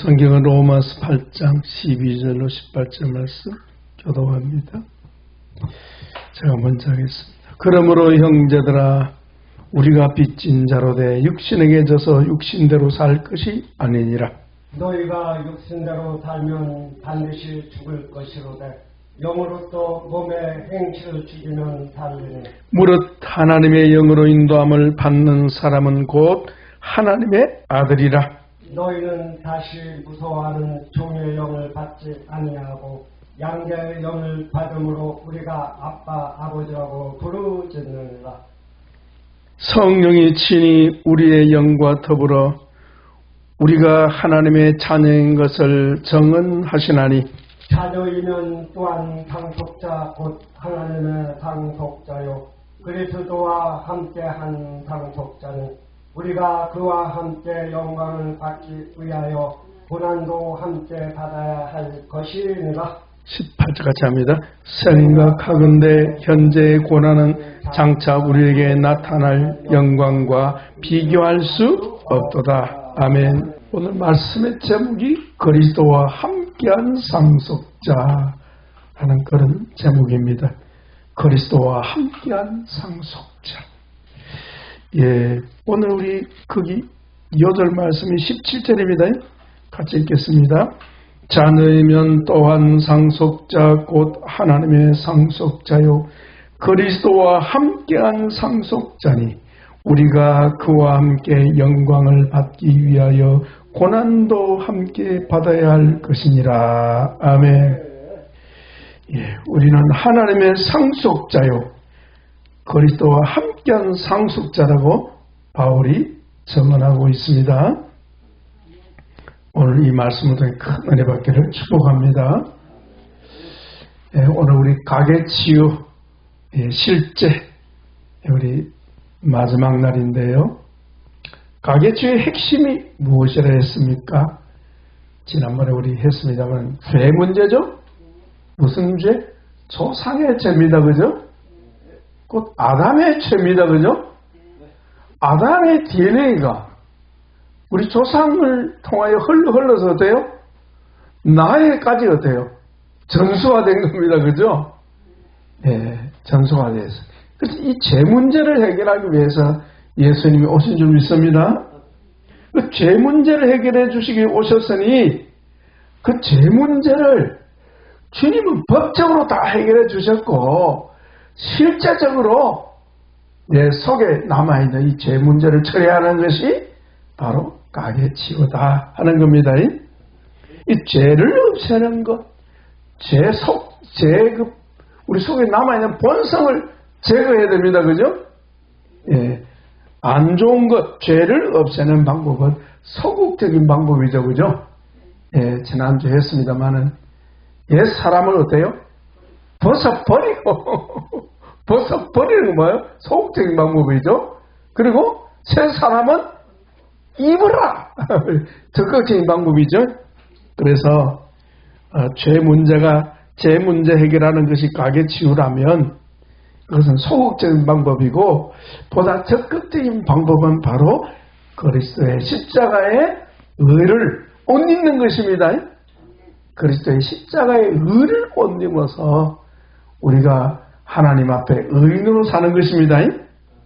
성경은 로마서 8장 12절로 18절 말씀 교독합니다. 제가 먼저 하겠습니다. 그러므로 형제들아 우리가 빚진 자로 돼 육신에게 져서 육신대로 살 것이 아니니라. 너희가 육신대로 살면 반드시 죽을 것이로되 영으로 또 몸의 행실을 죽이면 살리니. 무릇 하나님의 영으로 인도함을 받는 사람은 곧 하나님의 아들이라. 너희는 다시 무서워하는 종의 영을 받지 아니하고 양자의 영을 받음으로 우리가 아빠 아버지라고 부르짖느니라. 성령이 친히 우리의 영과 더불어 우리가 하나님의 자녀인 것을 정언하시나니 자녀이면 또한 상속자 곧 하나님의 상속자요 그리스도와 함께한 상속자는 우리가 그와 함께 영광을 받기 위하여 고난도 함께 받아야 할 것이니라. 18절 같이 합니다. 생각하건대 현재의 고난은 장차 우리에게 나타날 영광과 비교할 수 없도다. 아멘. 오늘 말씀의 제목이 그리스도와 함께한 상속자 하는 그런 제목입니다. 그리스도와 함께한 상속자. 예, 오늘 우리 거기 8절 말씀이 17절입니다. 같이 읽겠습니다. 자녀이면 또한 상속자 곧 하나님의 상속자요 그리스도와 함께한 상속자니 우리가 그와 함께 영광을 받기 위하여 고난도 함께 받아야 할 것이니라. 아멘. 예, 우리는 하나님의 상속자요 그리스도와 함께한 상속자라고 바울이 증언하고 있습니다. 오늘 이 말씀을 통해 큰 은혜 받기를 축복합니다. 예, 오늘 우리 가계치유 실제 우리 마지막 날인데요. 가계치유의 핵심이 무엇이라 했습니까? 지난번에 우리 했습니다만 죄 문제죠? 무슨 죄? 조상의 죄입니다. 그죠? 곧 아담의 죄입니다. 그죠? 아담의 DNA가 우리 조상을 통하여 흘러서 어때요? 나에까지 어때요? 전수화된 겁니다. 그죠? 예, 전수화돼서. 그래서 이 죄 문제를 해결하기 위해서 예수님이 오신 줄 믿습니다. 그 죄 문제를 해결해 주시기 오셨으니 그 죄 문제를 주님은 법적으로 다 해결해 주셨고 실제적으로 내 속에 남아있는 이 죄 문제를 처리하는 것이 바로 가계치유다 하는 겁니다. 이 죄를 없애는 것, 우리 속에 남아있는 본성을 제거해야 됩니다. 그죠? 예. 안 좋은 것, 죄를 없애는 방법은 소극적인 방법이죠. 그죠? 예, 지난주에 했습니다만은, 옛 사람을 어때요? 벗어버리는 거 뭐예요? 소극적인 방법이죠. 그리고 새 사람은 입으라! 적극적인 방법이죠. 그래서 죄 문제 해결하는 것이 가계치유라면 그것은 소극적인 방법이고 보다 적극적인 방법은 바로 그리스도의 십자가의 의를 옷 입는 것입니다. 그리스도의 십자가의 의를 옷 입어서 우리가 하나님 앞에 의인으로 사는 것입니다.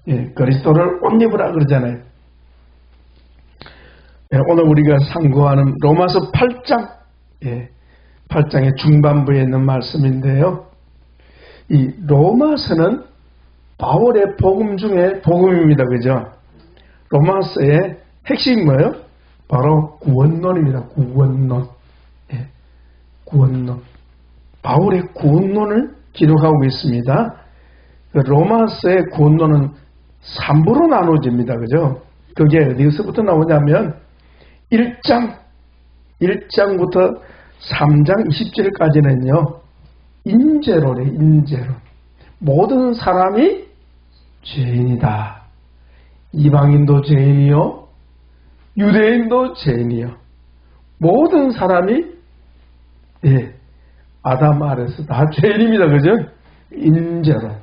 예, 그리스도를 옷 입으라 그러잖아요. 예, 오늘 우리가 상고하는 로마서 8장, 8장의 중반부에 있는 말씀인데요. 이 로마서는 바울의 복음 중에 복음입니다. 그죠? 로마서의 핵심이 뭐예요? 바로 구원론입니다. 구원론. 예, 구원론. 바울의 구원론을 기록하고 있습니다. 그 로마서의 구원론은 3부로 나눠집니다. 그죠? 그게 어디서부터 나오냐면 1장부터 3장 20절까지는요. 인재론이에요. 인재론. 모든 사람이 죄인이다. 이방인도 죄인이요. 유대인도 죄인이요. 모든 사람이 아담 아래서 다 죄인입니다. 그죠? 인재론.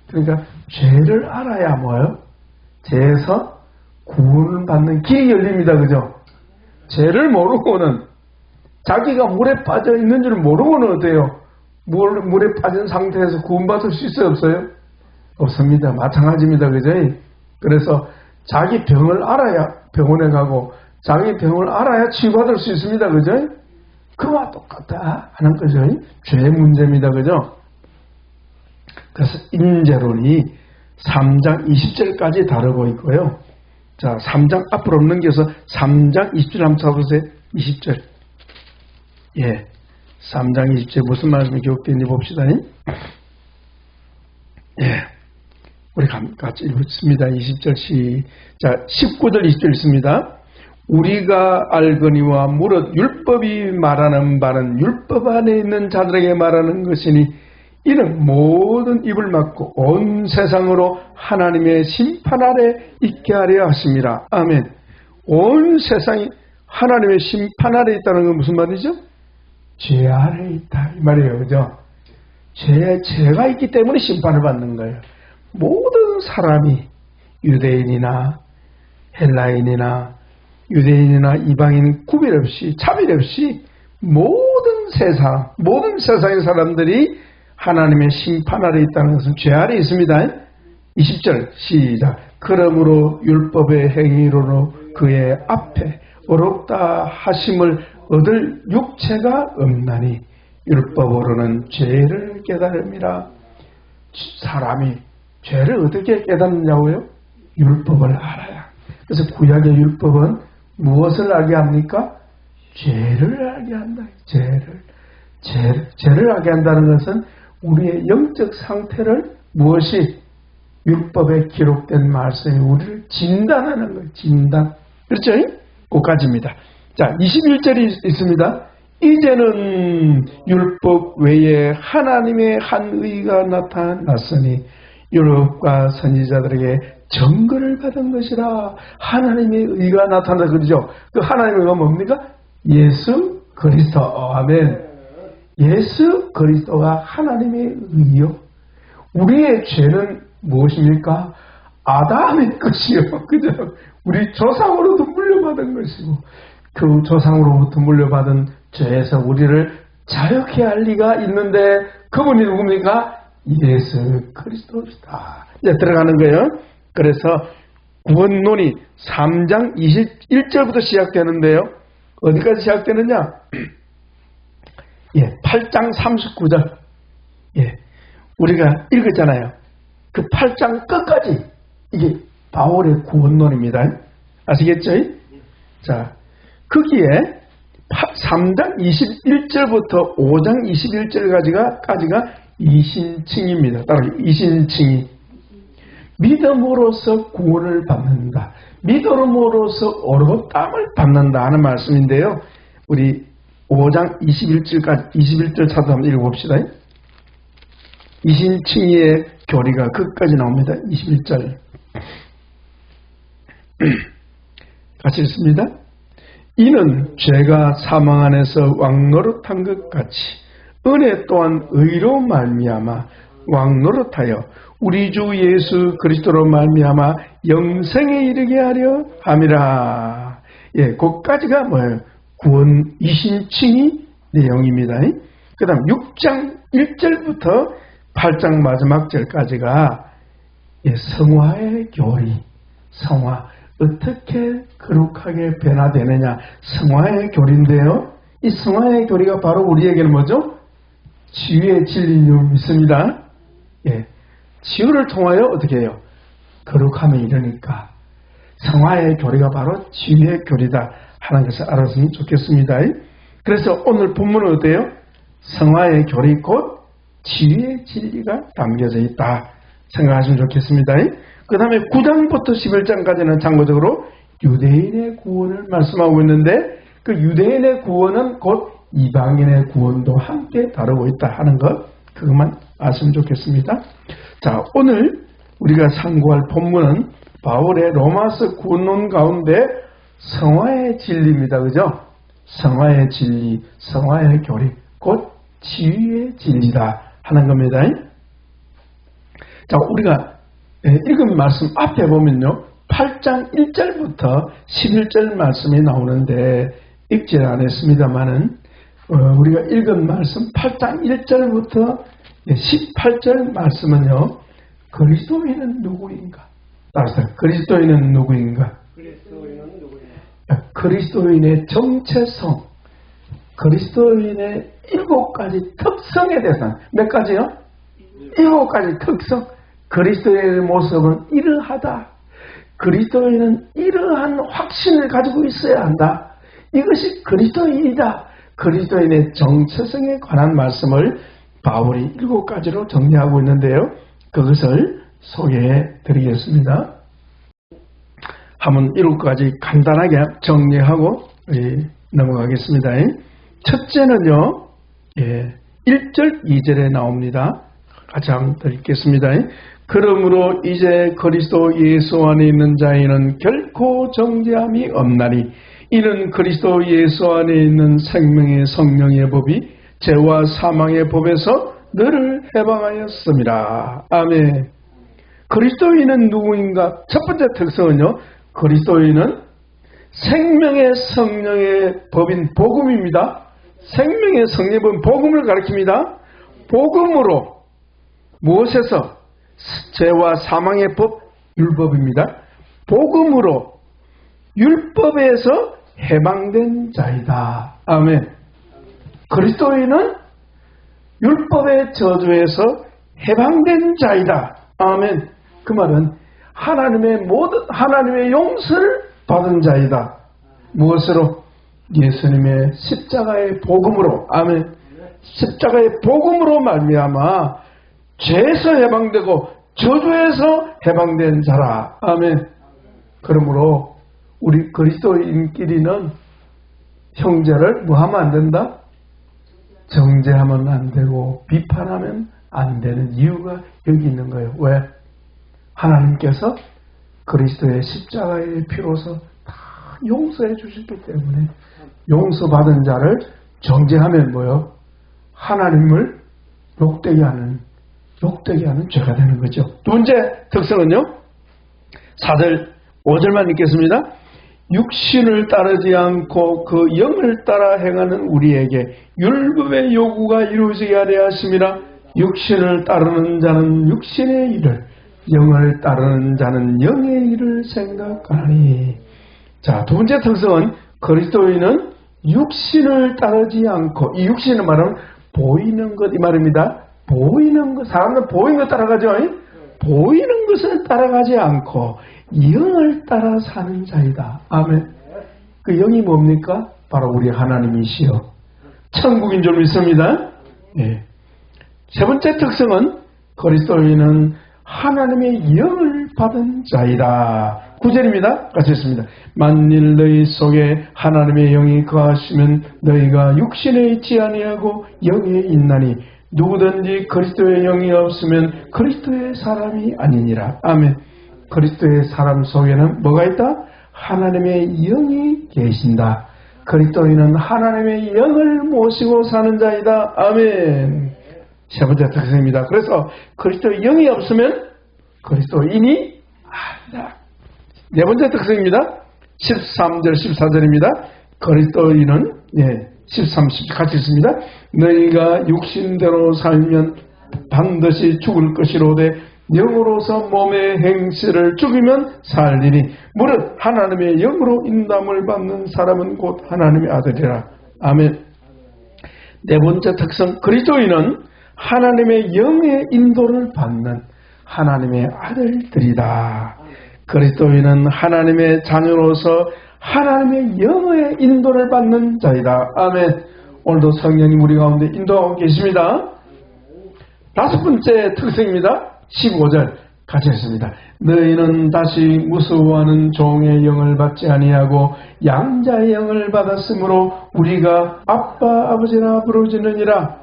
그러니까 죄를 알아야 뭐예요? 죄에서 구원을 받는 길이 열립니다. 그죠? 죄를 모르고는, 자기가 물에 빠져 있는 줄 모르고는 어때요? 물에 빠진 상태에서 구원받을 수 있어요, 없어요? 없습니다. 마찬가지입니다. 그죠? 그래서 자기 병을 알아야 병원에 가고, 자기 병을 알아야 치유받을 수 있습니다. 그죠? 그와 똑같다 하는 거죠. 죄의 문제입니다. 그죠? 그래서 인재론이 3장 20절까지 다루고 있고요. 자, 3장 앞으로 넘겨서 3장 20절 한번 찾아보세요. 20절. 예. 3장 20절 무슨 말씀이 기록되는지 봅시다. 예. 우리 같이 읽습니다. 20절 시작. 19절 20절 있습니다. 우리가 알거니와 무릇 율법이 말하는 바는 율법 안에 있는 자들에게 말하는 것이니 이는 모든 입을 막고 온 세상으로 하나님의 심판 아래 있게 하려 하심이라. 아멘. 온 세상이 하나님의 심판 아래 있다는 건 무슨 말이죠? 죄 아래 있다 이 말이에요. 그죠? 죄가 있기 때문에 심판을 받는 거예요. 모든 사람이 유대인이나 헬라인이나 유대인이나 이방인 구별 없이 차별 없이 모든 세상의 사람들이 하나님의 심판 아래 있다는 것은 죄 아래 있습니다. 20절 시작. 그러므로 율법의 행위로는 그의 앞에 어렵다 하심을 얻을 육체가 없나니 율법으로는 죄를 깨달음이라. 사람이 죄를 어떻게 깨닫느냐고요? 율법을 알아야. 그래서 구약의 율법은 무엇을 알게 합니까? 죄를 알게 한다. 죄를 알게 한다는 것은 우리의 영적 상태를 무엇이 율법에 기록된 말씀이 우리를 진단하는 거예요. 진단. 그렇죠? 그까지입니다. 자, 21절이 있습니다. 이제는 율법 외에 하나님의 한 의가 나타났으니 율법과 선지자들에게 증거를 받은 것이라. 하나님의 의가 나타났다 그러죠. 그 하나님의 의가 뭡니까? 예수 그리스도. 아멘. 예수 그리스도가 하나님의 의요. 우리의 죄는 무엇입니까? 아담의 것이요. 그죠? 우리 조상으로부터 물려받은 것이고, 그 조상으로부터 물려받은 죄에서 우리를 자유케 할 리가 있는데, 그분이 누굽니까? 예수 그리스도시다. 이제 들어가는 거예요. 그래서 구원론이 3장 21절부터 시작되는데요. 어디까지 시작되느냐? 예, 8장 39절. 예, 우리가 읽었잖아요. 그 8장 끝까지 이게 바울의 구원론입니다. 아시겠죠? 자, 거기에 3장 21절부터 5장 21절까지가 이신칭입니다. 따로 이신칭이 믿음으로써 구원을 받는다. 믿음으로써 어렵담을 받는다 하는 말씀인데요. 우리 5장 21절까지 21절 차도 한번 읽어봅시다. 이신칭의의 교리가 끝까지 나옵니다. 21절 같이 읽습니다. 이는 죄가 사망 안에서 왕노릇한 것 같이 은혜 또한 의로 말미암아 왕노릇하여 우리 주 예수 그리스도로 말미암아 영생에 이르게 하려 함이라. 예, 그까지가 뭐예요? 구원 이신칭의 내용입니다. 그 다음 6장 1절부터 8장 마지막 절까지가 성화의 교리, 성화 어떻게 거룩하게 변화되느냐, 성화의 교리인데요. 이 성화의 교리가 바로 우리에게는 뭐죠? 치유의 진리로 믿습니다. 예, 치유를 통하여 어떻게 해요? 거룩함에 이르니까 성화의 교리가 바로 치유의 교리다 하는 것을 알았으면 좋겠습니다. 그래서 오늘 본문은 어때요? 성화의 교리 곧 치유의 진리가 담겨져 있다 생각하시면 좋겠습니다. 그 다음에 9장부터 11장까지는 참고적으로 유대인의 구원을 말씀하고 있는데, 그 유대인의 구원은 곧 이방인의 구원도 함께 다루고 있다 하는 것, 그것만 아시면 좋겠습니다. 자, 오늘 우리가 참고할 본문은 바울의 로마서 구원론 가운데 성화의 진리입니다. 그죠? 성화의 진리, 성화의 교리, 곧 치유의 진리다 하는 겁니다. 자, 우리가 읽은 말씀 앞에 보면요, 8장 1절부터 11절 말씀이 나오는데 읽지 않았습니다만은 우리가 읽은 말씀 8장 1절부터 18절 말씀은요. 그리스도인은 누구인가? 따라서 그리스도인은 누구인가? 그리스도인의 정체성, 그리스도인의 7가지 특성에 대해서 몇 가지요? 7가지 특성. 그리스도인의 모습은 이러하다. 그리스도인은 이러한 확신을 가지고 있어야 한다. 이것이 그리스도인이다. 그리스도인의 정체성에 관한 말씀을 바울이 7가지로 정리하고 있는데요. 그것을 소개해 드리겠습니다. 한번 7가지 간단하게 정리하고 넘어가겠습니다. 첫째는요, 1절, 2절에 나옵니다. 같이 한번 읽겠습니다. 그러므로 이제 그리스도 예수 안에 있는 자에는 결코 정죄함이 없나니 이는 그리스도 예수 안에 있는 생명의 성령의 법이 죄와 사망의 법에서 너를 해방하였습니다. 아멘. 그리스도인은 누구인가? 첫 번째 특성은요, 그리스도인은 생명의 성령의 법인 복음입니다. 생명의 성령의 법인 복음을 가리킵니다. 복음으로 무엇에서? 죄와 사망의 법, 율법입니다. 복음으로 율법에서 해방된 자이다. 아멘. 그리스도인은 율법의 저주에서 해방된 자이다. 아멘. 그 말은 하나님의 용서를 받은 자이다. 무엇으로? 예수님의 십자가의 복음으로. 아멘. 십자가의 복음으로 말미암아 죄에서 해방되고 저주에서 해방된 자라. 아멘. 그러므로 우리 그리스도인끼리는 형제를 뭐 하면 안 된다? 정죄하면 안 되고 비판하면 안 되는 이유가 여기 있는 거예요. 왜? 하나님께서 그리스도의 십자가의 피로서 다 용서해 주셨기 때문에 용서받은 자를 정죄하면 뭐요? 하나님을 욕되게 하는 죄가 되는 거죠. 두 번째 특성은요. 4절 5절만 읽겠습니다. 육신을 따르지 않고 그 영을 따라 행하는 우리에게 율법의 요구가 이루어지게 하려 하심이라. 육신을 따르는 자는 육신의 일을, 영을 따르는 자는 영의 일을 생각하니. 자, 두 번째 특성은 그리스도인은 육신을 따르지 않고, 이 육신은 말하면 보이는 것 이 말입니다. 보이는 것, 사람은 보이는 것 따라가죠. 보이는 것을 따라가지 않고 영을 따라 사는 자이다. 아멘. 그 영이 뭡니까? 바로 우리 하나님이시여 천국인 줄 믿습니다. 예. 세 번째 특성은 그리스도인은 하나님의 영을 받은 자이다. 9절입니다. 같이 읽습니다. 만일 너희 속에 하나님의 영이 거하시면 너희가 육신에 있지 아니하고 영에 있나니 누구든지 그리스도의 영이 없으면 그리스도의 사람이 아니니라. 아멘. 그리스도의 사람 속에는 뭐가 있다? 하나님의 영이 계신다. 그리스도인은 하나님의 영을 모시고 사는 자이다. 아멘. 세 번째 특성입니다. 그래서 그리스도의 영이 없으면 그리스도인이 아니다. 네 번째 특성입니다. 13절 14절입니다. 그리스도인은 13, 14 같이 있습니다. 너희가 육신대로 살면 반드시 죽을 것이로되 영으로서 몸의 행실을 죽이면 살리니 무릇 하나님의 영으로 인담을 받는 사람은 곧 하나님의 아들이라. 아멘. 네 번째 특성, 그리스도인은 하나님의 영의 인도를 받는 하나님의 아들들이다. 그리스도인은 하나님의 자녀로서 하나님의 영의 인도를 받는 자이다. 아멘. 오늘도 성령님 우리 가운데 인도하고 계십니다. 다섯 번째 특성입니다. 15절 같이 했습니다. 너희는 다시 무서워하는 종의 영을 받지 아니하고 양자의 영을 받았으므로 우리가 아빠 아버지라 부르짖느니라.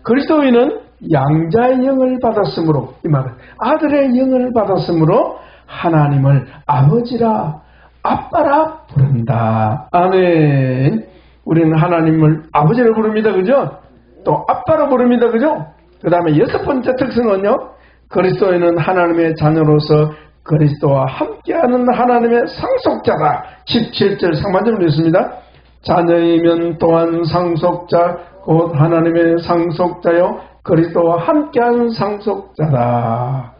그리스도인은 양자의 영을 받았으므로, 이 말은 아들의 영을 받았으므로 하나님을 아버지라 아빠라 부른다. 아멘. 우리는 하나님을 아버지로 부릅니다. 그죠? 또 아빠로 부릅니다. 그죠? 그 다음에 여섯 번째 특성은요. 그리스도인은 하나님의 자녀로서 그리스도와 함께하는 하나님의 상속자라. 17절 상반절로 있습니다. 자녀이면 또한 상속자 곧 하나님의 상속자요 그리스도와 함께하는 상속자라.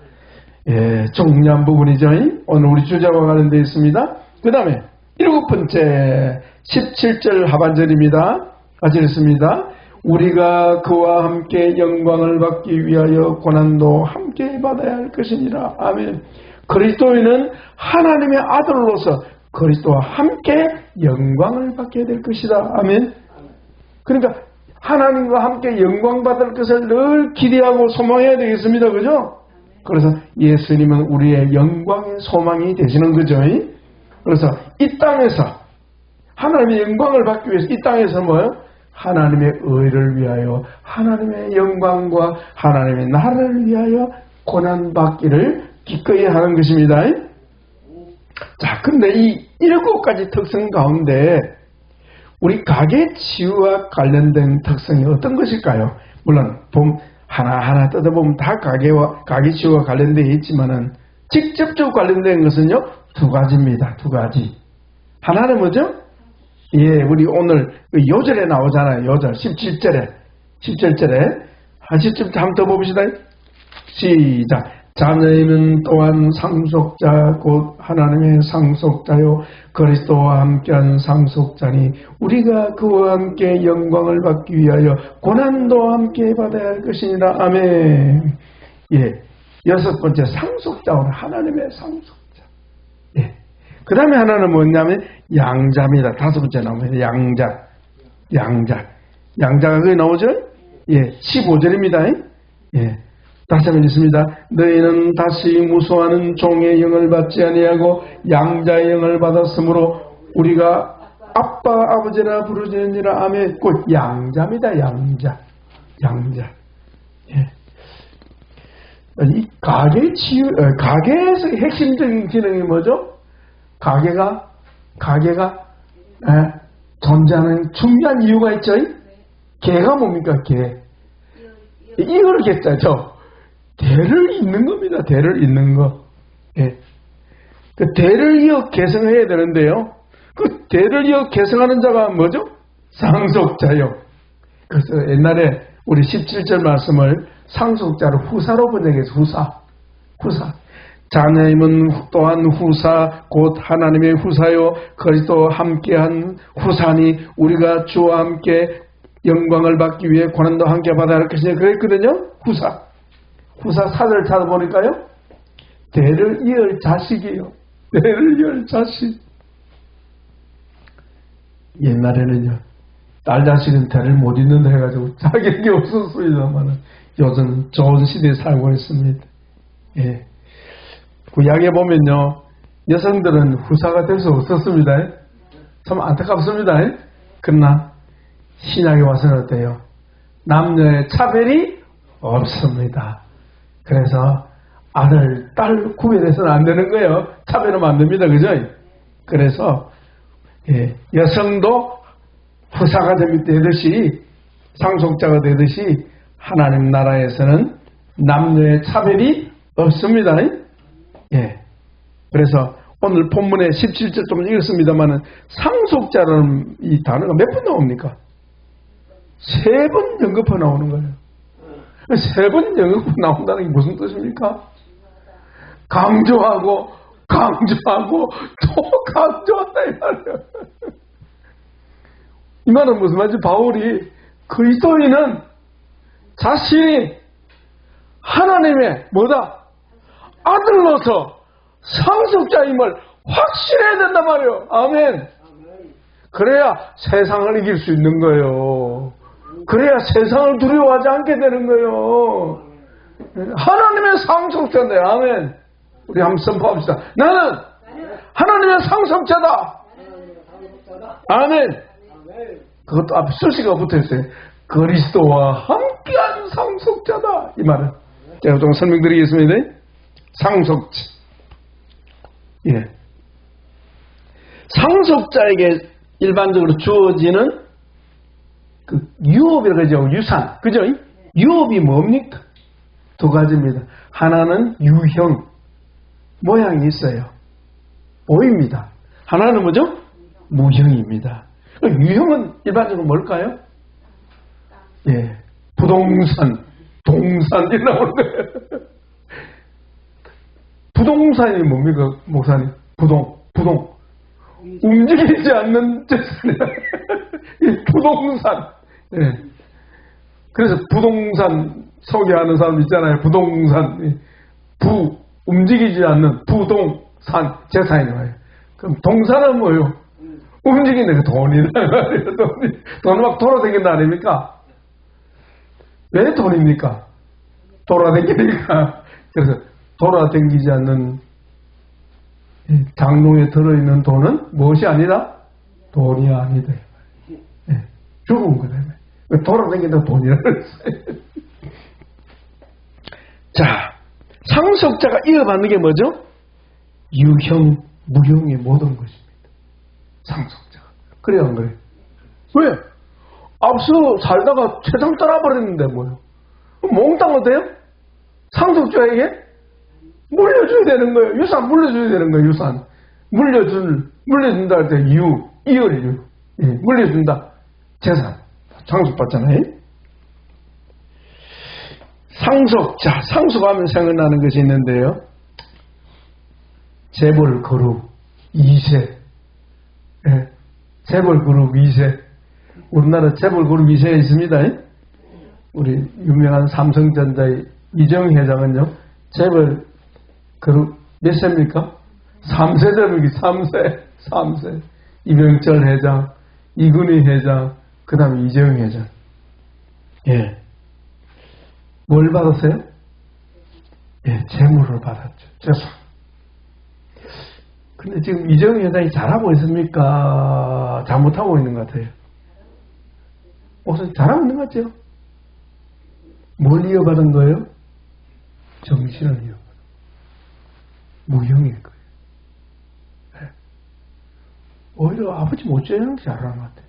예, 중요한 부분이죠. 오늘 우리 주제와 관련되어 있습니다. 그 다음에 7번째 17절 하반절입니다. 같이 읽습니다. 우리가 그와 함께 영광을 받기 위하여 고난도 함께 받아야 할 것이니라. 아멘. 그리스도인은 하나님의 아들로서 그리스도와 함께 영광을 받게 될 것이다. 아멘. 그러니까 하나님과 함께 영광 받을 것을 늘 기대하고 소망해야 되겠습니다. 그죠? 그래서 예수님은 우리의 영광의 소망이 되시는 거죠. 그래서 이 땅에서 하나님의 영광을 받기 위해서 이 땅에서 뭐요? 하나님의 의를 위하여 하나님의 영광과 하나님의 나라를 위하여 고난받기를 기꺼이 하는 것입니다. 자, 근데 이 7가지 특성 가운데 우리 가계치유와 관련된 특성이 어떤 것일까요? 물론 하나하나 뜯어보면 다 가계치유와 관련되어 있지만은 직접적으로 관련된 것은요 2가지입니다. 2가지. 하나는 뭐죠? 예, 우리 오늘 요절에 나오잖아요. 요절 17절에 한 10절 한번 더 봅시다. 시작. 자녀는 또한 상속자 곧 하나님의 상속자요 그리스도와 함께한 상속자니 우리가 그와 함께 영광을 받기 위하여 고난도 함께 받아야 할 것이니라. 아멘. 예, 6번째 상속자는 하나님의 상속자. 예. 그 다음에 하나는 뭐냐면 양자입니다. 5번째 나옵니다. 양자가 거기 나오죠? 예, 15절입니다. 예. 다시 한번 읽습니다. 너희는 다시 무수하는 종의 영을 받지 아니하고 양자의 영을 받았으므로 우리가 아빠 아버지라 부르짖느니라. 아멘. 곧 양자입니다. 양자. 예. 이 가계에서 핵심적인 기능이 뭐죠? 가계가 존재하는 중요한 이유가 있죠. 개가 뭡니까? 개. 이걸 개자죠. 대를 잇는 겁니다. 대를 잇는 거. 예. 그 대를 이어 계승해야 되는데요. 그 대를 이어 계승하는 자가 뭐죠? 상속자요. 그래서 옛날에 우리 17절 말씀을 상속자를 후사로 번역해서 후사. 자녀임은 또한 후사 곧 하나님의 후사요 그리스도와 함께한 후사니 우리가 주와 함께 영광을 받기 위해 고난도 함께 받아야 할 것이냐 그랬거든요. 후사 4절 찾아보니까요. 대를 이을 자식이요. 대를 이을 자식. 옛날에는요. 딸 자식은 대를 못 잇는다 해가지고 자격이 없었습니다만 요즘 좋은 시대에 살고 있습니다. 예. 구약에 보면요. 여성들은 후사가 될 수 없었습니다. 참 안타깝습니다. 그러나 신약에 와서는 어때요? 남녀의 차별이 없습니다. 그래서 아들, 딸 구별해서는 안 되는 거예요. 차별하면 안 됩니다. 그죠? 그래서 예, 여성도 후사가 되듯이 상속자가 되듯이 하나님 나라에서는 남녀의 차별이 없습니다. 예. 그래서 오늘 본문에 17절 좀 읽었습니다만은 상속자라는 이 단어가 몇 번 나옵니까? 3번 연급해 나오는 거예요. 3번 연급해 나온다는 게 무슨 뜻입니까? 강조하고 또 강조한다 이 말이에요. 이 말은 무슨 말이지? 바울이 그리스도인은 자신이 하나님의 뭐다? 아들로서 상속자임을 확신해야 된단 말이에요. 아멘. 그래야 세상을 이길 수 있는 거예요. 그래야 세상을 두려워하지 않게 되는 거예요. 하나님의 상속자인데. 아멘. 우리 한번 선포합시다. 나는 하나님의 상속자다. 아멘. 그것도 앞에 수식어가 붙어있어요. 그리스도와 함께한 상속자다. 이 말은 제가 좀 설명드리겠습니다. 상속자. 예. 상속자에게 일반적으로 주어지는 그 유업이라고 하죠. 유산. 그죠? 유업이 뭡니까? 2가지입니다. 하나는 유형. 모양이 있어요. 보입니다. 하나는 뭐죠? 무형입니다. 유형은 일반적으로 뭘까요? 예, 부동산, 동산이 나오는 거예요. 부동산이 뭡니까, 목사님? 부동. 움직이지 않는 재산이야. 이 부동산. 예. 그래서 부동산 소개하는 사람 있잖아요. 부동산. 움직이지 않는 부동산 재산이 와요. 그럼 동산은 뭐예요? 움직이는 게 돈이란 말이에요. 돈이 막 돌아다닌다 아닙니까? 왜 돈입니까? 돌아다니니까. 그래서 돌아다니지 않는 장롱에 들어있는 돈은 무엇이 아니라 돈이 아니다. 예, 죽은 거다. 돌아다니는 돈이라고 했어요. 자, 상속자가 이어받는 게 뭐죠? 유형, 무형의 모든 것입니다. 상속자가. 그래야 한 거예요. 왜? 앞서 살다가 세상 떠나버렸는데 뭐요? 몽땅 어때요? 상속자에게 물려줘야 되는 거예요. 유산 물려줘야 되는 거예요. 유산. 물려준다 할 때 이을유. 예, 물려준다. 재산. 상속받잖아요. 상속자. 상속하면 생각나는 것이 있는데요. 재벌 그룹 2세. 예, 재벌 그룹 2세. 우리나라 재벌 그룹 2세가 있습니다. 우리 유명한 삼성전자의 이정 회장은요. 재벌 그룹 몇 세입니까? 3세대입니다. 3세. 이병철 회장, 이근희 회장, 그 다음에 이재용 회장. 예. 뭘 받았어요? 예, 재물을 받았죠. 재산. 근데 지금 이재용 회장이 잘하고 있습니까? 잘못하고 있는 것 같아요. 잘하고 있는 것 같죠? 뭘 이어받은 거예요? 정신을 이어받은 거예요. 무형일 거예요. 네. 오히려 아버지 못지않은 게 잘하는 것 같아요.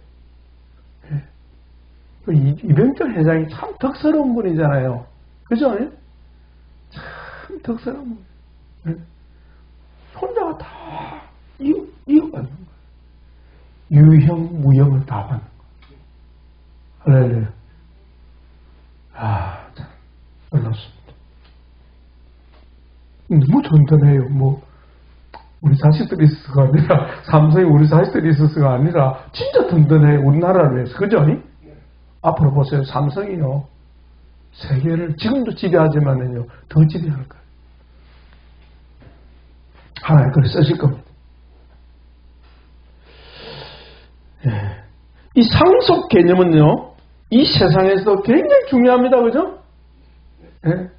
네. 이병철 회장이 참 덕스러운 분이잖아요. 그죠? 참 덕스러운 분. 네. 혼자가 다 이어받는 거예요. 유형, 무형을 다 받는 거예요. 할렐루야. 참, 놀랍습니다. 너무 든든해요. 우리 자식들이 있어서가 아니라, 삼성이 우리 자식들이 있어서가 아니라, 진짜 든든해요. 우리나라를 위해서. 그죠? 앞으로 보세요. 삼성이요. 세계를 지금도 지배하지만은요, 더 지배할 거예요. 하나님 그걸 쓰실 겁니다. 예. 이 상속 개념은요, 이 세상에서도 굉장히 중요합니다. 그죠? 예.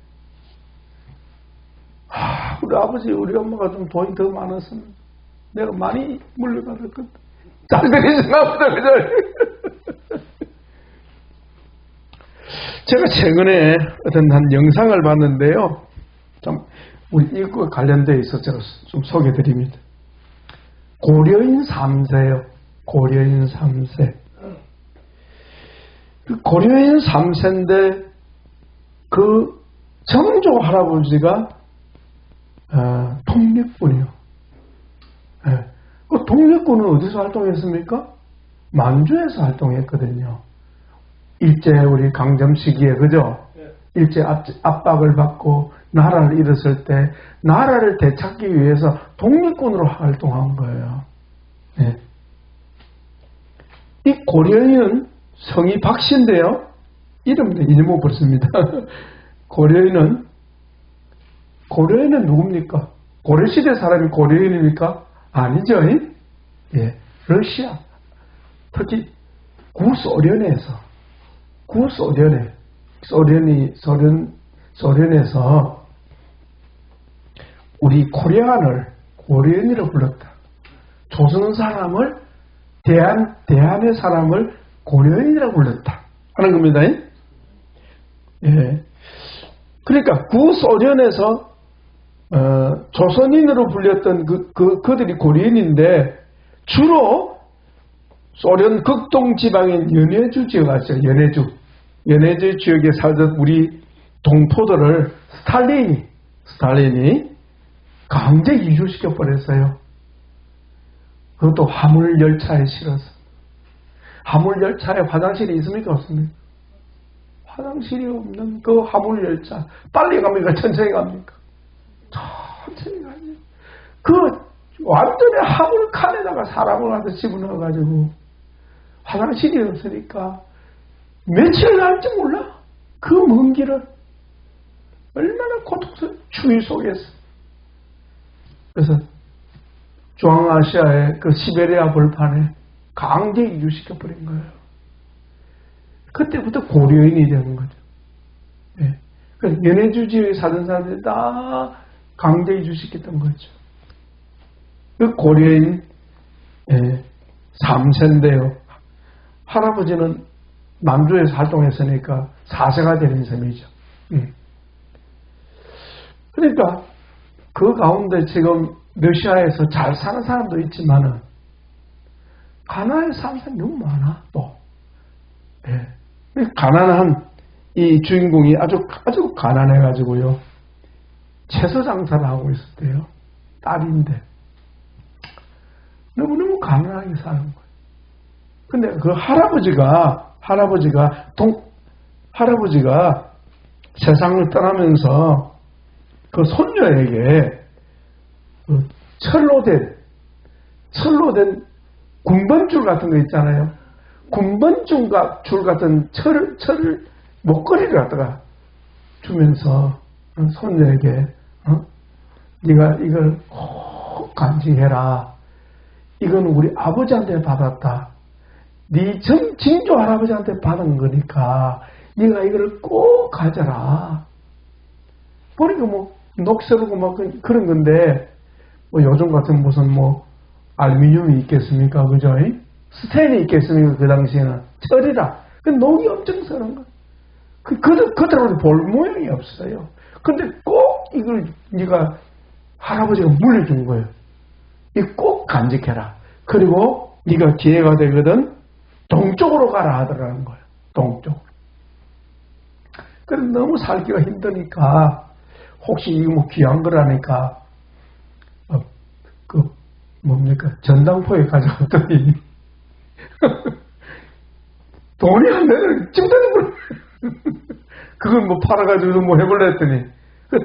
우리 아버지, 우리 엄마가 좀 돈이 더 많았으면 내가 많이 물려받을 건데. 잘 들으시나 보다, 그죠? 제가 최근에 어떤 한 영상을 봤는데요. 참, 우리 이거 관련되어 있어서 제가 좀 소개해 드립니다. 고려인 3세요. 고려인 3세. 고려인 3세인데, 그 정조 할아버지가 통력군이요. 네. 그 통력군은 어디서 활동했습니까? 만주에서 활동했거든요. 일제 우리 강점 시기에, 그죠? 일제 압박을 받고 나라를 잃었을 때 나라를 되찾기 위해서 독립군으로 활동한 거예요. 네. 이 고려인은 성이 박씨인데요. 이름도 잊어먹었습니다. 고려인은 누굽니까? 고려시대 사람이 고려인입니까? 아니죠. 예, 러시아, 특히 소련에서 우리 코리안을 고려인이라고 불렀다. 조선 사람을 대한의 사람을 고려인이라고 불렀다 하는 겁니다. 예. 그러니까 구소련에서 조선인으로 불렸던 그들이 고려인인데 주로 소련 극동 지방인 연해주 지역 아시죠? 연해주 지역에 살던 우리 동포들을 스탈린이 강제 이주시켜 버렸어요. 그것도 화물열차에 실어서. 화물열차에 화장실이 있습니까? 없습니까? 화장실이 없는 그 화물열차. 빨리 갑니까? 천천히 갑니까? 천천히 가죠. 그 완전히 화물 칸에다가 사람을 가서 집어넣어가지고 화장실이 없으니까 며칠 갈지 몰라. 그 먼 길을 얼마나 고통스러운 추위 속에서. 그래서 중앙아시아의 그 시베리아 벌판에 강제 이주시켜버린 거예요. 그때부터 고려인이 되는 거죠. 네. 그래서 연해주지에 사는 사람들이 다 강제 이주시켰던 거죠. 그 고려인 3세인데요. 할아버지는 남주에서 활동했으니까 4세가 되는 셈이죠. 그러니까 그 가운데 지금 러시아에서 잘 사는 사람도 있지만은 가난하게 사는 사람이 너무 많아. 또 가난한 이 주인공이 아주 가난해가지고요. 채소 장사를 하고 있었대요. 딸인데 너무너무 가난하게 사는 거예요. 근데 그 할아버지가 세상을 떠나면서 그 손녀에게 그 철로 된 군번줄 같은 거 있잖아요. 군번줄 같은 철을 목걸이를 갖다가 주면서 손녀에게 네가 이걸 꼭 간직해라. 이건 우리 아버지한테 받았다. 네 진조 할아버지한테 받은 거니까 네가 이걸 꼭 가져라. 보니까 뭐 녹슬고 막 그런 건데 뭐 요즘 같은 무슨 뭐 알루미늄이 있겠습니까? 그죠? 스테인이 있겠습니까? 그 당시에는 철이라. 그 녹이 엄청 서는 거. 그대로 볼 모양이 없어요. 근데 꼭 이걸 네가 할아버지가 물려준 거예요. 이 꼭 간직해라. 그리고 네가 기회가 되거든 동쪽으로 가라 하더라는 거예요. 동쪽. 그래서 너무 살기가 힘드니까 혹시 이거 뭐 귀한 거라니까 전당포에 가져갔더니 돈이 한 대를 찜대는 그걸 뭐 팔아가지고 뭐 해볼래 했더니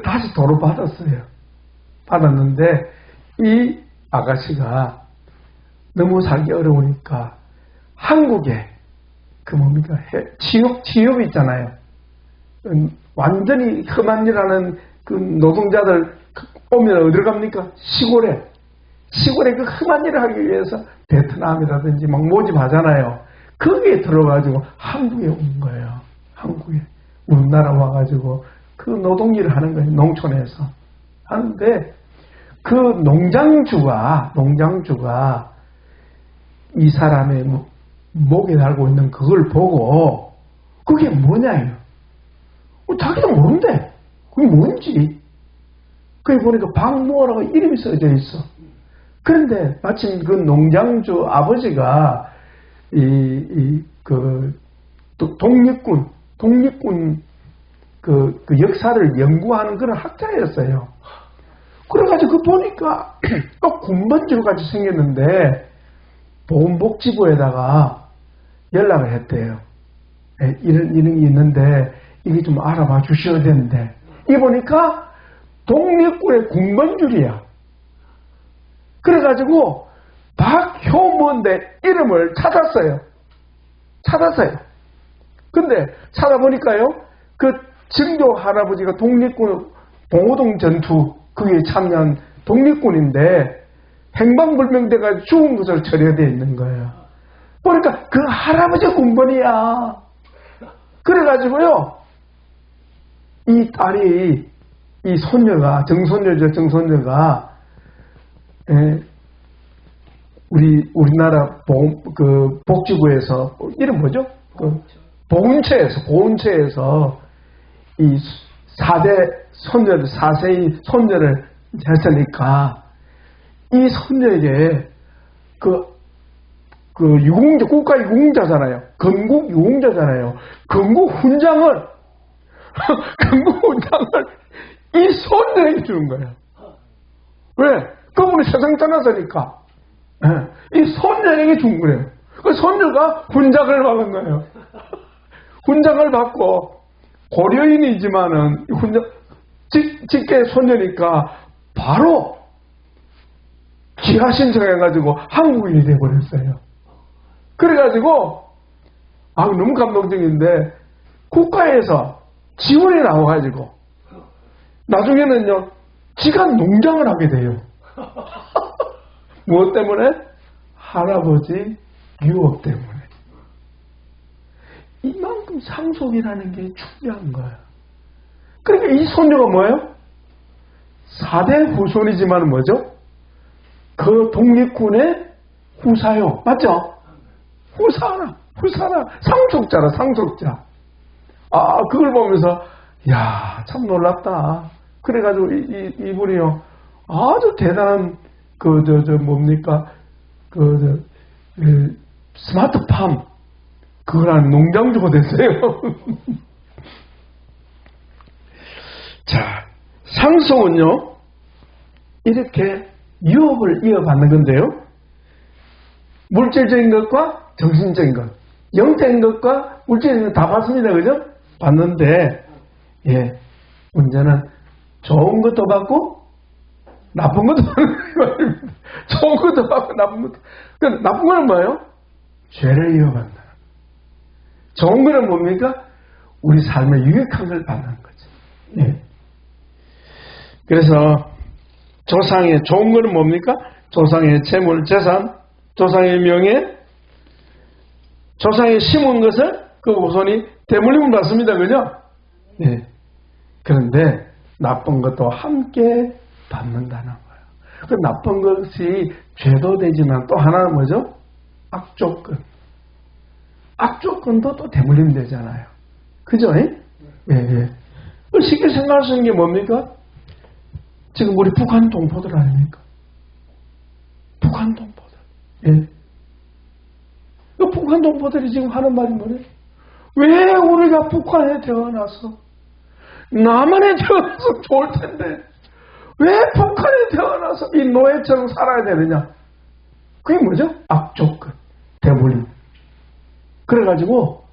다시 돈을 받았어요. 받았는데 이 아가씨가 너무 살기 어려우니까 한국에 취업 있잖아요. 완전히 험한 일하는 그 노동자들 오면 어디로 갑니까? 시골에 그 험한 일을 하기 위해서 베트남이라든지 막 모집하잖아요. 거기에 들어가지고 한국에 온 거예요. 한국에. 우리나라 와가지고 그 노동일을 하는 거예요. 농촌에서. 하는데 그 농장주가 이 사람의 목에 달고 있는 그걸 보고 그게 뭐냐요. 자기도 모른대. 그게 뭔지. 거기 보니까 박무호라고 이름이 써져 있어. 그런데 마침 그 농장주 아버지가 독립군 그 역사를 연구하는 그런 학자였어요. 그래가지고 보니까 또 군번줄 같이 생겼는데 보건복지부에다가 연락을 했대요. 이런 게 있는데 이게 좀 알아봐 주셔야 되는데 이 보니까 독립군의 군번줄이야. 그래가지고 박효문대 이름을 찾았어요. 근데 찾아보니까요, 그 증조 할아버지가 독립군 봉오동 전투 그게 참여한 독립군인데 행방불명돼가지고 죽은 것으로 처리되어 있는 거예요. 보니까 그 할아버지 군번이야. 그래가지고요, 이 딸이 이 손녀가 정손녀가 우리나라 복지부에서 이름 뭐죠? 보훈처에서 이 4세의 손녀를 했으니까 이 손녀에게 유공자, 국가 유공자잖아요. 건국 유공자잖아요. 건국 훈장을 이 손녀에게 주는 거예요. 왜? 그분이 세상 떠나서니까. 이 손녀에게 준 거예요. 그 손녀가 훈장을 받은 거예요. 훈장을 받고 고려인이지만은 훈장 직계 손녀니까 바로 기하 신청해가지고 한국인이 돼버렸어요. 그래가지고 너무 감동적인데 국가에서 지원이 나와가지고 나중에는요 지가 농장을 하게 돼요. 무엇 때문에? 할아버지 유업 때문에. 이만큼 상속이라는 게 중요한 거예요. 그러니까 이 손녀가 뭐예요? 4대 후손이지만 뭐죠? 그 독립군의 후사요. 맞죠? 후사라. 상속자라, 상속자. 그걸 보면서, 참 놀랍다. 그래가지고, 이분이요. 아주 대단한, 스마트팜. 그걸 한 농장주가 됐어요. 자, 상속은요, 이렇게 유업을 이어받는 건데요. 물질적인 것과 정신적인 것, 영적인 것과 물질적인 것 다 받습니다. 그죠? 받는데, 문제는 좋은 것도 받고, 나쁜 것도 받는 말입니다. 좋은 것도 받고, 나쁜 것도. 그러니까 나쁜 거는 뭐예요? 죄를 이어받는다. 좋은 거는 뭡니까? 우리 삶에 유익한 걸 받는 거죠. 그래서 조상의 좋은 거는 뭡니까? 조상의 재물, 재산, 조상의 명예, 조상의 심은 것을 그 후손이 대물림을 받습니다. 그죠? 그런데 나쁜 것도 함께 받는다는 거예요. 그 나쁜 것이 죄도 되지만 또 하나는 뭐죠? 악조건. 악조건도 또 대물림 되잖아요. 그죠? 쉽게 생각할 수 있는 게 뭡니까? 지금 우리 북한 동포들 아닙니까? 북한 동포들. 그 북한 동포들이 지금 하는 말이 뭐래요? 왜 우리가 북한에 태어나서 남한에 태어나서 좋을 텐데 왜 북한에 태어나서 이 노예처럼 살아야 되느냐? 그게 뭐죠? 악조건, 대물림. 그래가지고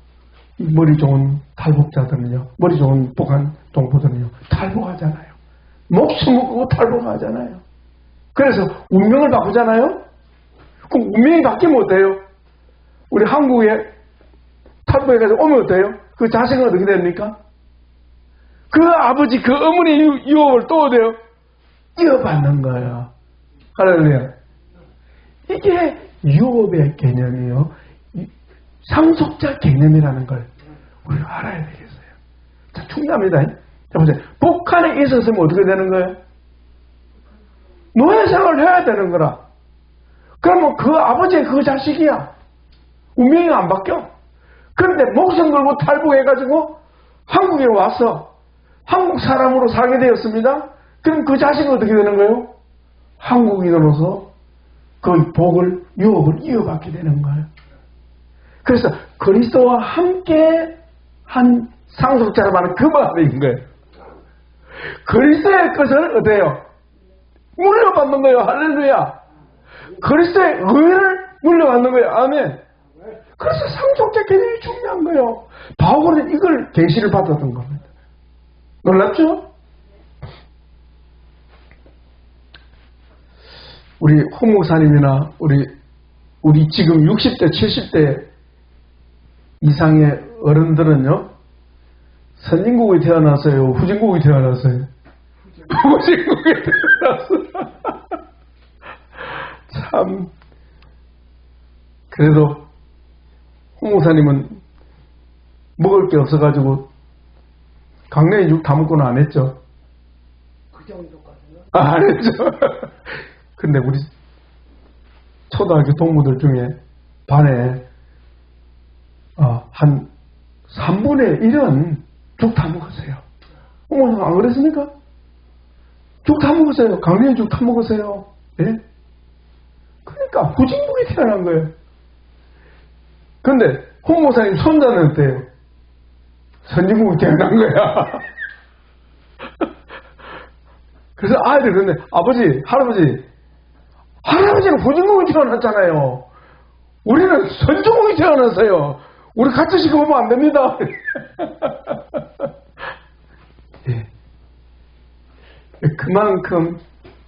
머리 좋은 탈북자들은요, 머리 좋은 북한 동포들은요 탈북하잖아요. 목숨을 걸고 탈북하잖아요. 그래서 운명을 바꾸잖아요. 그럼 운명이 바뀌면 어때요? 우리 한국에 탈북해가지고 오면 어때요? 그 자식은 어떻게 됩니까? 그 아버지, 그 어머니의 유업을 또 어때요? 이어받는 거예요. 할렐루야. 이게 유업의 개념이에요. 상속자 개념이라는 걸 우리가 알아야 되겠어요. 자, 중요합니다. 자, 보세요. 북한에 있었으면 어떻게 되는 거예요? 노예생활을 해야 되는 거라. 그러면 그 아버지의 그 자식이야. 운명이 안 바뀌어. 그런데 목숨 걸고 탈북해가지고 한국에 와서 한국 사람으로 살게 되었습니다. 그럼 그 자식은 어떻게 되는 거예요? 한국인으로서 그 복을, 유업을 이어받게 되는 거예요. 그래서 그리스도와 함께 한 상속자라 말하는 그 말인 거예요. 그리스도의 것을 어때요? 물려받는 거예요. 할렐루야. 그리스도의 의를 물려받는 거예요. 아멘. 그래서 상속자 개념이 중요한 거예요. 바울은 이걸 계시를 받았던 겁니다. 놀랍죠? 우리 홍 목사님이나 우리 지금 60대, 70대 이상의 어른들은요, 선진국에 태어났어요? 후진국에 태어났어요? 후진국에 태어났어요. 참, 그래도 홍 목사님은 먹을 게 없어가지고 강냉이 죽 다 먹고는 안 했죠? 그 정도까지는? 안 했죠. 근데 우리 초등학교 동무들 중에 반에 한 3분의 1은 죽 다 먹었어요. 어머, 안 그랬습니까? 죽 다 먹었어요. 강냉이 죽 다 먹었어요. 예? 그러니까 후진국에 태어난 거예요. 근데 홍 목사님 손자는 어때요? 선진국에 태어난 거야. 그래서 아이들이 그런데 아버지, 할아버지는 후진공이 태어났잖아요. 우리는 선주공이 태어났어요. 우리 같이 시켜보면 안 됩니다. 예. 그만큼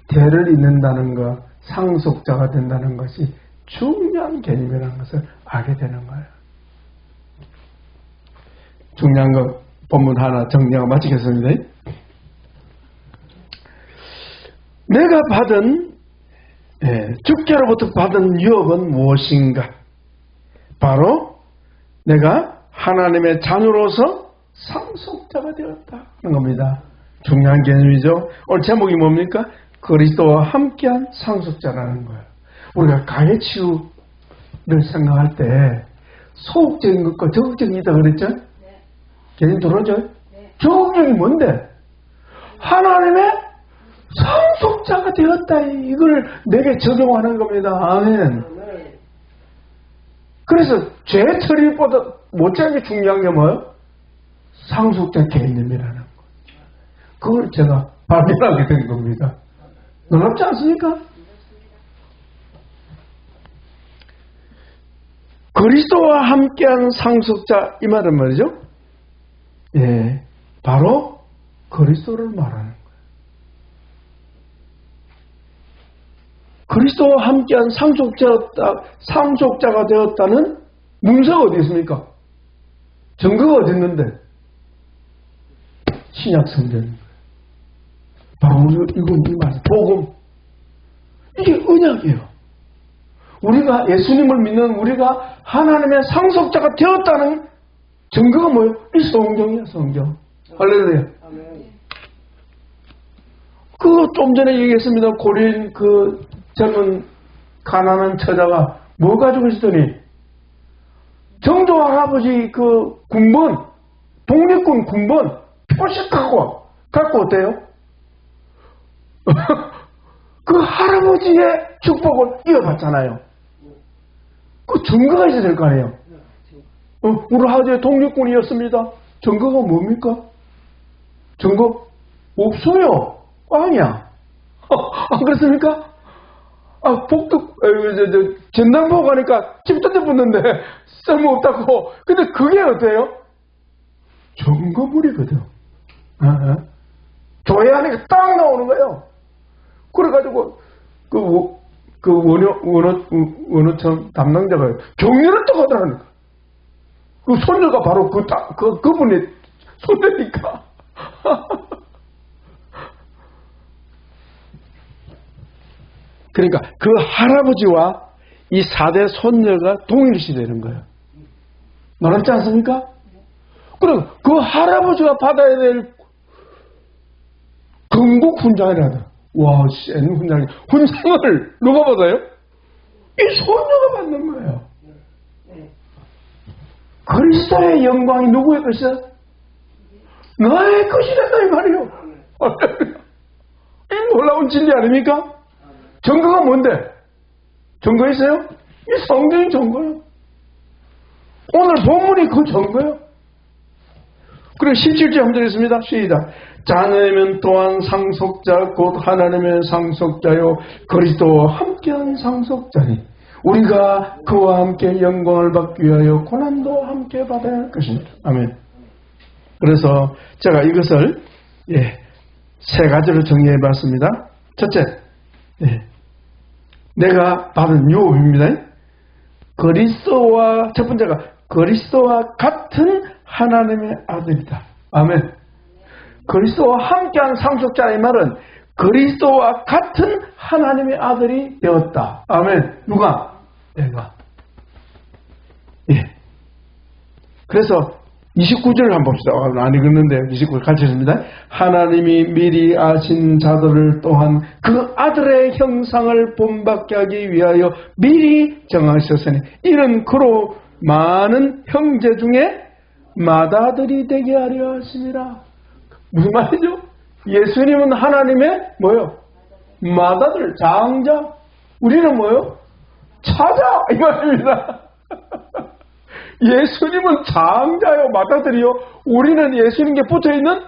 대를 잇는다는 것, 상속자가 된다는 것이 중요한 개념이라는 것을 알게 되는 거예요. 중요한 거 본문 하나 정리하고 마치겠습니다. 내가 받은 주께로부터 받은 유업은 무엇인가? 바로 내가 하나님의 자녀로서 상속자가 되었다 하는 겁니다. 중요한 개념이죠. 오늘 제목이 뭡니까? 그리스도와 함께한 상속자라는 거예요. 우리가 가해 치유를 생각할 때 소극적인 것과 적극적인 게 있다 그랬죠? 네. 개념 들어오죠? 네. 적극적이 뭔데? 하나님의 상속자가 되었다. 이걸 내게 적용하는 겁니다. 아멘. 그래서 죄 처리보다 못지않게 중요한 게 뭐예요? 상속자 개념이라는 거. 그걸 제가 발견하게 된 겁니다. 놀랍지 않습니까? 그리스도와 함께한 상속자, 이 말은 말이죠. 예, 바로 그리스도를 말하는 거예요. 그리스도와 함께한 상속자가 되었다는 문서가 어디 있습니까? 증거가 어디 있는데? 신약 성경입니다. 바로 이건 이 말, 복음. 이게 언약이에요. 우리가 예수님을 믿는 우리가 하나님의 상속자가 되었다는 증거가 뭐예요? 이 성경이야, 성경. 할렐루야. 그거 좀 전에 얘기했습니다. 고린 그 젊은 가난한 처자가 뭐 가지고 있었더니 정조 할아버지 그 군번, 독립군 군번 표식 갖고 어때요? 그 할아버지의 축복을 이어받잖아요. 그 증거가 있어야 될 거 아니에요. 우리 할아버지의 독립군이었습니다. 증거가 뭡니까? 증거? 없어요. 아니야. 안 그렇습니까? 전당포 가니까 집 던져붙는데 쓸모없다고. 근데 그게 어때요? 증거물이거든. 교회 안에 딱 나오는 거예요. 그래가지고, 원어청 담당자가 격려를 또 하더라니까. 그 손녀가 바로 그분의 손녀니까. 그러니까 그 할아버지와 이 4대 손녀가 동일시 되는 거예요. 놀랍지 않습니까? 그럼 그 할아버지가 받아야 될 건국 훈장이라다. 와, 센 훈장이. 훈장을 누가 받아요? 이 손녀가 받는 거예요. 그리스도의 영광이 누구의 것이야? 나의 것이란다 이 말이요. 이 놀라운 진리 아닙니까? 증거가 뭔데? 증거 있어요? 이 성경이 증거예요. 오늘 본문이 그 증거예요. 그리고 17절 한번 드리겠습니다. 시작. 자녀면 또한 상속자 곧 하나님의 상속자요 그리스도와 함께한 상속자니 우리가 그와 함께 영광을 받기 위하여 고난도 함께 받아야 할 것입니다. 아멘. 그래서 제가 이것을 세 가지로 정리해 봤습니다. 첫째, 내가 받은 유업입니다. 첫 번째가 그리스도와 같은 하나님의 아들이다. 아멘. 그리스도와 함께한 상속자 이 말은 그리스도와 같은 하나님의 아들이 되었다. 아멘. 누가? 내가. 그래서 29절을 한번 봅시다. 안 읽었는데 29절 같이 읽습니다. 하나님이 미리 아신 자들을 또한 그 아들의 형상을 본받게 하기 위하여 미리 정하셨으니 이는 그로 많은 형제 중에 맏아들이 되게 하려 하심이라. 무슨 말이죠? 예수님은 하나님의 뭐요? 맏아들, 장자. 우리는 뭐요? 차자 이 말입니다. 예수님은 장자요, 맏아들이요. 우리는 예수님께 붙어있는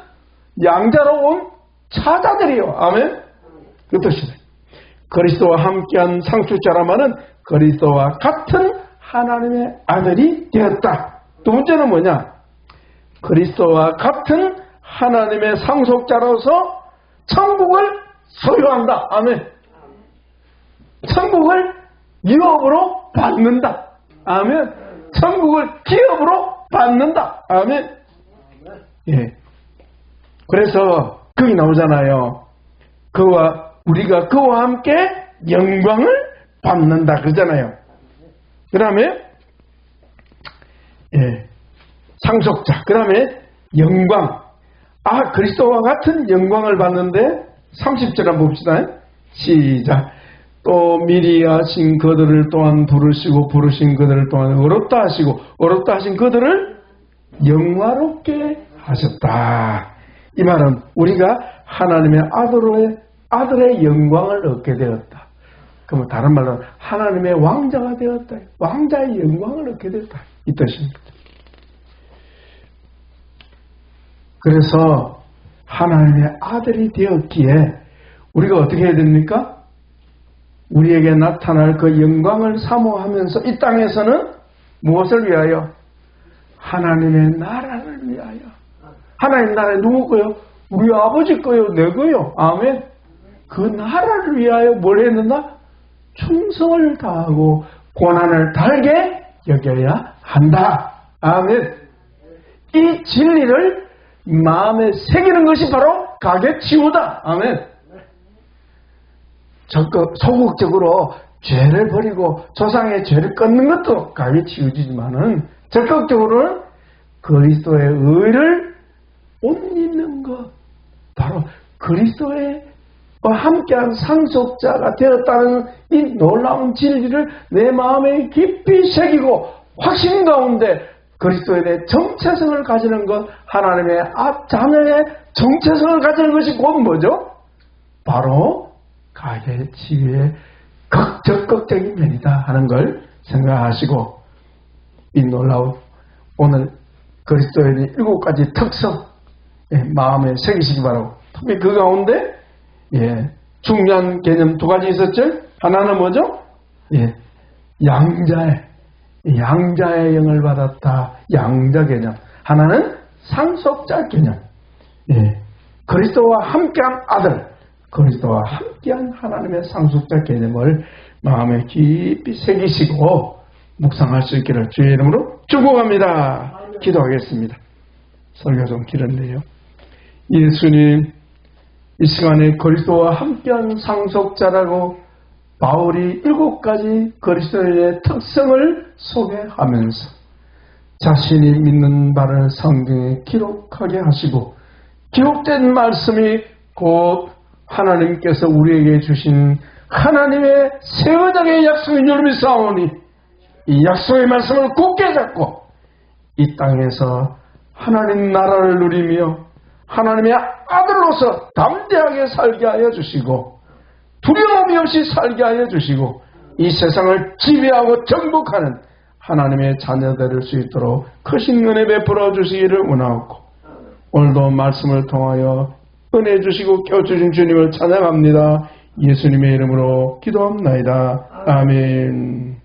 양자로 온 사자들이요. 아멘. 그 뜻이네. 그리스도와 함께한 상속자라마는 그리스도와 같은 하나님의 아들이 되었다. 두 번째는 뭐냐? 그리스도와 같은 하나님의 상속자로서 천국을 소유한다. 아멘. 천국을 유업으로 받는다. 아멘. 천국을 기업으로 받는다. 아멘. 예. 그래서 거기 나오잖아요. 우리가 그와 함께 영광을 받는다. 그러잖아요. 그 다음에 예. 상속자. 그 다음에 영광. 그리스도와 같은 영광을 받는데 30절 한번 봅시다. 시작. 또 미리 하신 그들을 또한 부르시고 부르신 그들을 또한 어렵다 하시고 어렵다 하신 그들을 영화롭게 하셨다. 이 말은 우리가 하나님의 아들의 영광을 얻게 되었다. 그러면 다른 말로 하나님의 왕자가 되었다. 왕자의 영광을 얻게 되었다. 이 뜻입니다. 그래서 하나님의 아들이 되었기에 우리가 어떻게 해야 됩니까? 우리에게 나타날 그 영광을 사모하면서 이 땅에서는 무엇을 위하여? 하나님의 나라를 위하여. 하나님 나라에 누구 거요? 우리 아버지 거요? 내 거요? 아멘. 그 나라를 위하여 뭘 했는가? 충성을 다하고 고난을 달게 여겨야 한다. 아멘. 이 진리를 마음에 새기는 것이 바로 가계치유다. 아멘. 소극적으로 죄를 버리고 조상의 죄를 끊는 것도 가계치유지만은 적극적으로는 그리스도의 의를 옷 입는 것, 바로 그리스도의 함께한 상속자가 되었다는 이 놀라운 진리를 내 마음에 깊이 새기고 확신 가운데 그리스도에 대해 정체성을 가지는 것, 하나님의 자녀의 정체성을 가지는 것이 곧 뭐죠? 바로 가계치유의 적극적인 면이다 하는 걸 생각하시고 이 놀라운 오늘 그리스도에 대한 7가지 특성 마음에 새기시기 바라고. 특히 그 가운데 중요한 개념 2가지 있었죠. 하나는 뭐죠? 양자의 영을 받았다. 양자 개념. 하나는 상속자 개념. 그리스도와 함께한 아들, 그리스도와 함께한 하나님의 상속자 개념을 마음에 깊이 새기시고 묵상할 수 있기를 주의 이름으로 축복합니다. 기도하겠습니다. 설교 좀 길었네요. 예수님, 이 시간에 그리스도와 함께한 상속자라고 바울이 7가지 그리스도의 특성을 소개하면서 자신이 믿는 바를 성경에 기록하게 하시고 기록된 말씀이 곧 하나님께서 우리에게 주신 하나님의 새 언약의 약속인 줄 믿사오니 이 약속의 말씀을 굳게 잡고 이 땅에서 하나님 나라를 누리며 하나님의 아들로서 담대하게 살게 하여 주시고 두려움이 없이 살게 하여 주시고 이 세상을 지배하고 정복하는 하나님의 자녀 될 수 있도록 크신 은혜 베풀어 주시기를 원하옵고 오늘도 말씀을 통하여 은혜 주시고 깨워주신 주님을 찬양합니다. 예수님의 이름으로 기도합나이다. 아멘.